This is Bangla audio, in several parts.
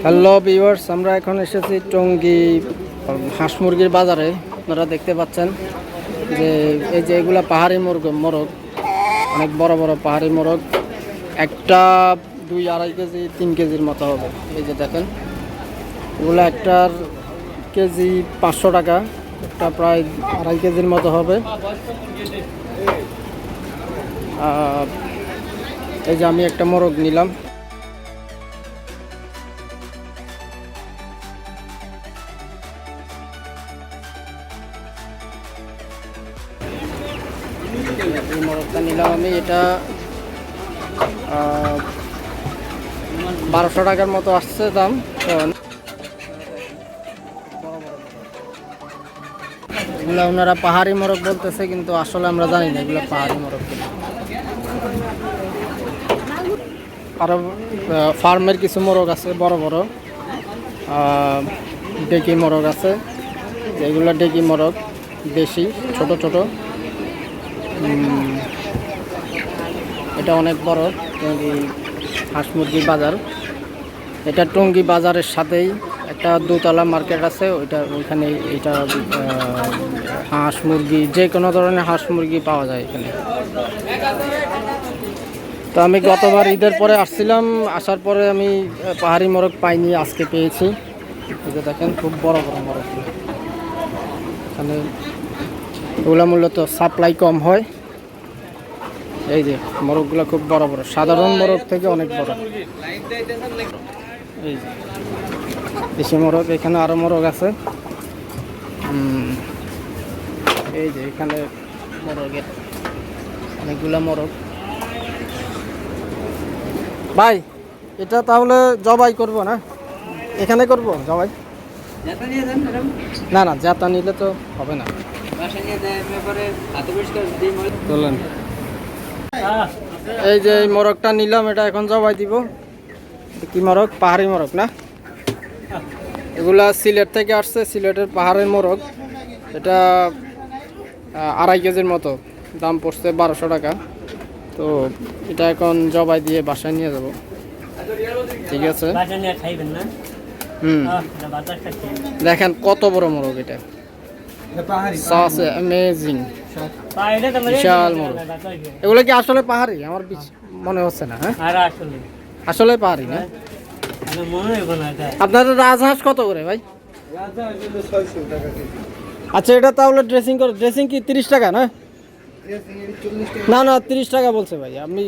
হ্যালো ভিউয়ার্স, আমরা এখন এসেছি টঙ্গী হাঁস মুরগির বাজারে। আপনারা দেখতে পাচ্ছেন যে এই যে এগুলা পাহাড়ি মোরগ, অনেক বড় বড় পাহাড়ি মোরগ। একটা 2-2.5 কেজি 3 কেজির মতো হবে। এই যে দেখেন, এগুলো একটার কেজি 500 টাকা, একটা প্রায় 2.5 কেজির মতো হবে। এই যে আমি একটা মোরগ নিলাম। এই মোরগটা নিলাম আমি, এটা 1200 টাকার মতো আসছে দাম। এগুলো ওনারা পাহাড়ি মোরগ বলতেছে, কিন্তু আসলে আমরা জানি না এগুলো পাহাড়ি মোরগ কিনা। আরও ফার্মের কিছু মোরগ আছে, বড় বড় ডেকি মোরগ আছে। এগুলো ডেকি মোরগ, দেশি ছোট ছোট। এটা অনেক বড় টঙ্গী হাঁস মুরগির বাজার। এটা টঙ্গী বাজারের সাথেই একটা দোতলা মার্কেট আছে, ওইখানে এটা হাঁস মুরগি, যে কোনো ধরনের হাঁস মুরগি পাওয়া যায় এখানে। তো আমি গতবার ঈদের পরে আসছিলাম, আসার পরে আমি পাহাড়ি মোরগ পাইনি, আজকে পেয়েছি। এই যে দেখেন, খুব বড় বড় মোরগ। এখানে এগুলো মূলত সাপ্লাই কম হয়। এই যে মোরগগুলো খুব বড় বড়, সাধারণ মোরগ থেকে অনেক বড়। এই যে দেশি মোরগ, এখানে আরো মোরগ আছে। এই যে এখানে মোরগের অনেকগুলা মোরগ। ভাই, এটা তাহলে জবাই করব না, এখানে করব জবাই? না না, জাতা নিলে তো হবে না। চলেন, এই যে এই মোরগটা নিলাম, এটা এখন জবাই দিব। কি মোরগ? পাহাড়ি মোরগ না? এগুলা সিলেট থেকে আসছে, সিলেটের পাহাড়ের মোরগ। এটা 2.5 কেজির মতো, দাম পড়ছে 1200 টাকা। তো এটা এখন জবাই দিয়ে বাসায় নিয়ে যাব। ঠিক আছে। দেখেন কত বড় মোরগ, এটা অ্যামেজিং, বিশাল মোরগ। এগুলো কি আসলে পাহাড়ি? আমার মনে হচ্ছে না। হ্যাঁ, আসলে পাহাড়ি না? আপনাদের রাজহাঁস কত করে ভাই? আচ্ছা, এটা তাহলে ড্রেসিং কি 30 টাকা না? না না, 30 টাকা বলছে ভাই। আপনি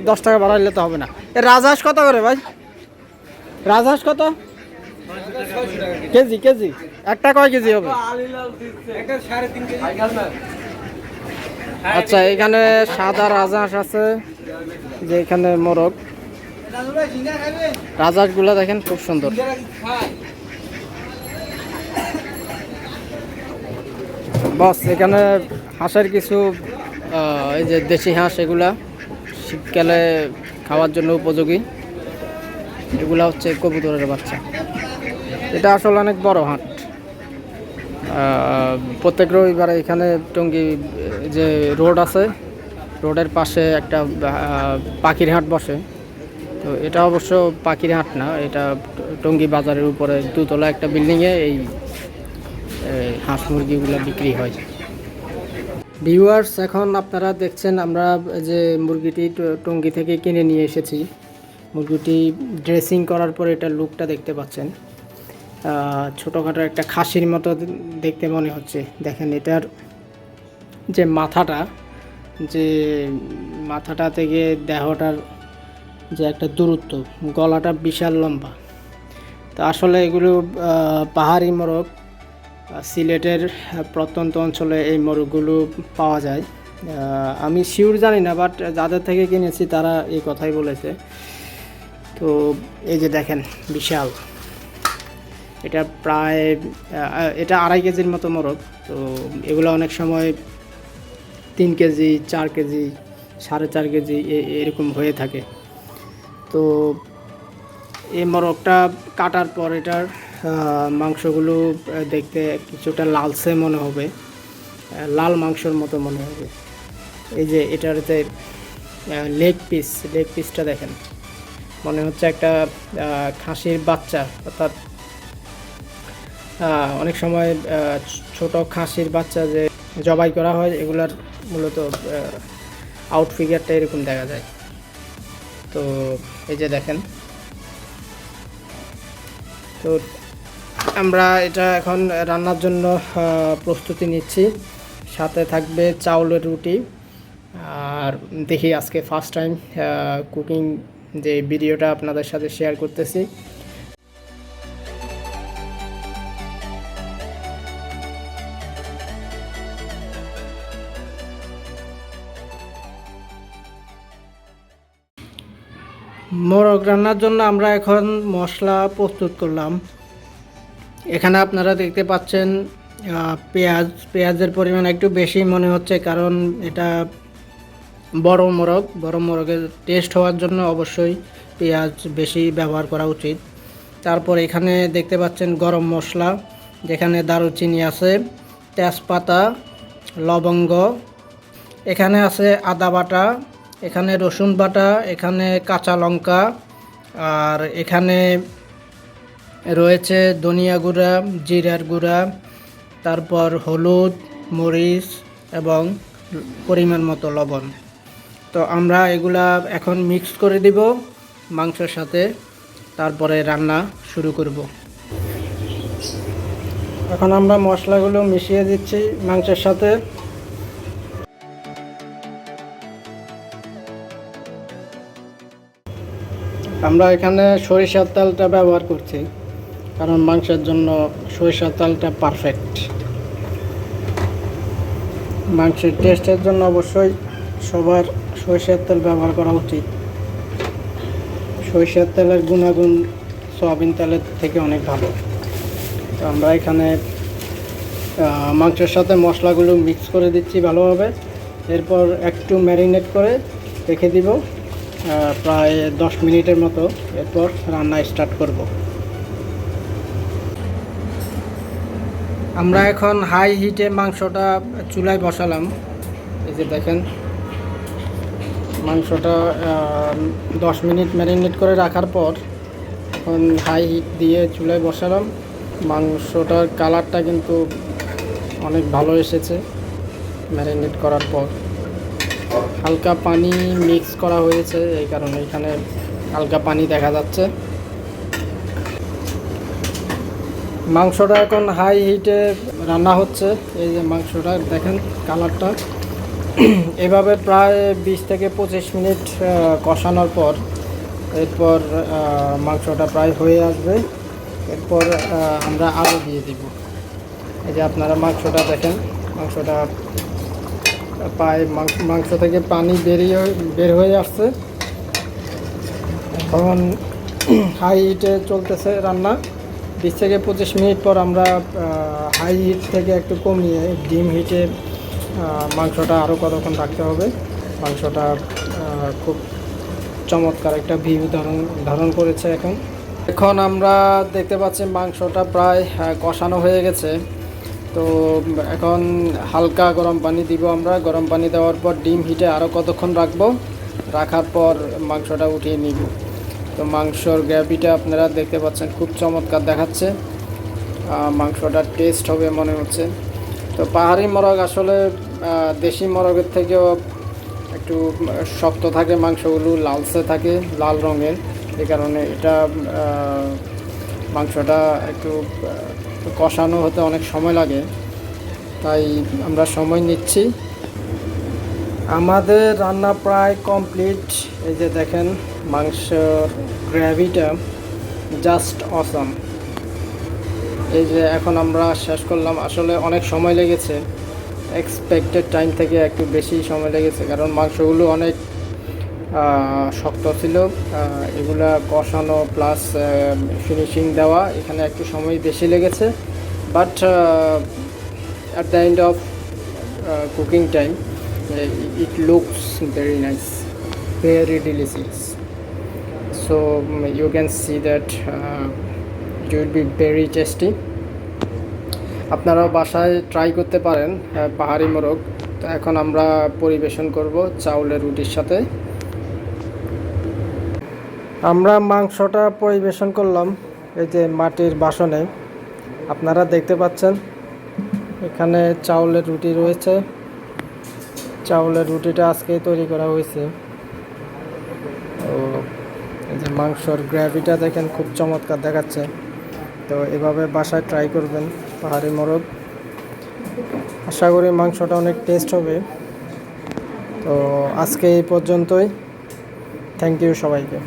10 টাকা বাড়াইলে তো হবে না। রাজহাঁস কত করে ভাই? রাজহাঁস কত কেজি? কেজি একটা কয় কেজি হবে? আচ্ছা, এখানে সাদা রাজহাঁস আছে, যে এখানে মোরগ। রাজহাঁসগুলো দেখেন খুব সুন্দর। বস, এখানে হাঁসের কিছু এই যে দেশি হাঁস, এগুলা শীতকালে খাওয়ার জন্য উপযোগী। এগুলা হচ্ছে কবুতরের বাচ্চা। এটা আসলে অনেক বড় হাট। প্রত্যেক রবিবারে এখানে টঙ্গী যে রোড আছে, রোডের পাশে একটা পাখির হাট বসে। তো এটা অবশ্য পাখির হাট না, এটা টঙ্গী বাজারের উপরে দুতলা একটা বিল্ডিংয়ে এই হাঁস মুরগিগুলো বিক্রি হয়। ভিউয়ার্স, এখন আপনারা দেখছেন আমরা যে মুরগিটি টঙ্গী থেকে কিনে নিয়ে এসেছি। মুরগিটি ড্রেসিং করার পরে এটার লুকটা দেখতে পাচ্ছেন। ছোটোখাটো একটা খাসির মতো দেখতে মনে হচ্ছে। দেখেন এটার যে মাথাটা থেকে দেহটার যে একটা দূরত্ব, গলাটা বিশাল লম্বা। তো আসলে এগুলো পাহাড়ি মোরগ। সিলেটের প্রত্যন্ত অঞ্চলে এই মোরগগুলো পাওয়া যায়। আমি শিওর জানি না, বাট যাদের থেকে কিনেছি তারা এই কথাই বলেছে। তো এই যে দেখেন, বিশাল। এটা প্রায় 2.5 কেজির মতো মোরগ। তো এগুলো অনেক সময় 3 কেজি 4 কেজি 4.5 কেজি এরকম হয়ে থাকে। তো এই মোরগটা কাটার পর এটার মাংসগুলো দেখতে কিছুটা লালচে মনে হবে, লাল মাংসর মতো মনে হবে। এই যে এটার যে লেগ পিসটা দেখেন, মনে হচ্ছে একটা খাসির বাচ্চা, অর্থাৎ অনেক সময় ছোট খাসির বাচ্চা যে জবাই করা হয় এগুলার মূলত আউট ফিগারটা এরকম দেখা যায়। তো এই যে দেখেন, তো আমরা এটা এখন রান্নার জন্য প্রস্তুতি নিচ্ছি। সাথে থাকবে চাউলের রুটি। আর দেখি আজকে ফার্স্ট টাইম কুকিং যে ভিডিওটা আপনাদের সাথে শেয়ার করতেছি। মোরগ রান্নার জন্য আমরা এখন মশলা প্রস্তুত করলাম। এখানে আপনারা দেখতে পাচ্ছেন পেঁয়াজের পরিমাণ একটু বেশি মনে হচ্ছে, কারণ এটা বড় মোরগের টেস্ট হওয়ার জন্য অবশ্যই পেঁয়াজ বেশি ব্যবহার করা উচিত। তারপর এখানে দেখতে পাচ্ছেন গরম মশলা, যেখানে দারুচিনি আছে, তেজপাতা, লবঙ্গ, এখানে আছে আদা বাটা, এখানে রসুন বাটা, এখানে কাঁচা লঙ্কা, আর এখানে রয়েছে ধনিয়া গুঁড়া, জিরার গুঁড়া, তারপর হলুদ, মরিচ এবং পরিমাণ মতো লবণ। তো আমরা এগুলা এখন মিক্স করে দিব মাংসের সাথে, তারপরে রান্না শুরু করব। এখন আমরা মশলাগুলো মিশিয়ে দিচ্ছি মাংসের সাথে। আমরা এখানে সরিষার তেলটা ব্যবহার করছি, কারণ মাংসের জন্য সরিষার তেলটা পারফেক্ট। মাংসের টেস্টের জন্য অবশ্যই সবার সরিষার তেল ব্যবহার করা উচিত। সরিষার তেলের গুণাগুণ সয়াবিন তেলের থেকে অনেক ভালো। তো আমরা এখানে মাংসের সাথে মশলাগুলো মিক্স করে দিচ্ছি ভালোভাবে। এরপর একটু ম্যারিনেট করে রেখে দিব প্রায় 10 মিনিটের মতো। এরপর রান্না স্টার্ট করব। আমরা এখন হাই হিটে মাংসটা চুলায় বসালাম। এই যে দেখেন, মাংসটা 10 মিনিট ম্যারিনেট করে রাখার পর এখন হাই হিট দিয়ে চুলায় বসালাম। মাংসটার কালারটা কিন্তু অনেক ভালো এসেছে ম্যারিনেট করার পর। হালকা পানি মিক্স করা হয়েছে, এই কারণে এখানে হালকা পানি দেখা যাচ্ছে। মাংসটা এখন হাই হিটে রান্না হচ্ছে। এই যে মাংসটা দেখেন কালারটা, এভাবে প্রায় 20 থেকে 25 মিনিট কষানোর পর এরপর মাংসটা প্রায় হয়ে আসবে। এরপর আমরা আলু দিয়ে দিব। এই যে আপনারা মাংসটা দেখেন, মাংসটা প্রায় মাংস থেকে পানি বের হয়ে আসছে। এখন হাই হিটে চলতেছে রান্না। 20 থেকে 25 মিনিট পর আমরা হাই হিট থেকে একটু কমিয়ে ডিম হিটে মাংসটা আরও কতক্ষণ রাখতে হবে। মাংসটা খুব চমৎকার একটা ভিউ ধারণ করেছে। এখন আমরা দেখতে পাচ্ছি মাংসটা প্রায় কষানো হয়ে গেছে। তো এখন হালকা গরম পানি দিব আমরা। গরম পানি দেওয়ার পর ডিম হিটে আরও কতক্ষণ রাখার পর মাংসটা উঠিয়ে নিব। তো মাংসর গ্রেভিটা আপনারা দেখতে পাচ্ছেন খুব চমৎকার দেখাচ্ছে। মাংসটার টেস্ট হবে মনে হচ্ছে। তো পাহাড়ি মোরগ আসলে দেশি মোরগের থেকেও একটু শক্ত থাকে, মাংসগুলো লালচে থাকে, লাল রঙের। এই কারণে এটা মাংসটা একটু কষানো হতে অনেক সময় লাগে, তাই আমরা সময় নিচ্ছি। আমাদের রান্না প্রায় কমপ্লিট। এই যে দেখেন মাংসের গ্রেভিটা জাস্ট অসাম। এই যে এখন আমরা শেষ করলাম। আসলে অনেক সময় লেগেছে, এক্সপেক্টেড টাইম থেকে একটু বেশি সময় লেগেছে, কারণ মাংসগুলো অনেক শক্ত ছিল। এগুলা কষানো প্লাস ফিনিশিং দেওয়া, এখানে একটু সময় বেশি লেগেছে। But at the end of cooking time it looks very nice, very delicious. So you can see that it will be very tasty. আপনারাও বাসায় ট্রাই করতে পারেন পাহাড়ি মোরগ। তো এখন আমরা পরিবেশন করব চাউলের রুটির সাথে। আমরা মাংসটা পরিবেশন করলাম এই যে মাটির বাসনে। আপনারা দেখতে পাচ্ছেন এখানে চাউলের রুটি রয়েছে। চাউলের রুটিটা আজকেই তৈরি করা হয়েছে। তো এই যে মাংসর গ্রেভিটা দেখেন খুব চমৎকার দেখাচ্ছে। তো এভাবে বাসায় ট্রাই করবেন পাহাড়ি মোরগ। আশা করি মাংসটা অনেক টেস্ট হবে। তো আজকে এই পর্যন্তই। থ্যাংক ইউ সবাইকে।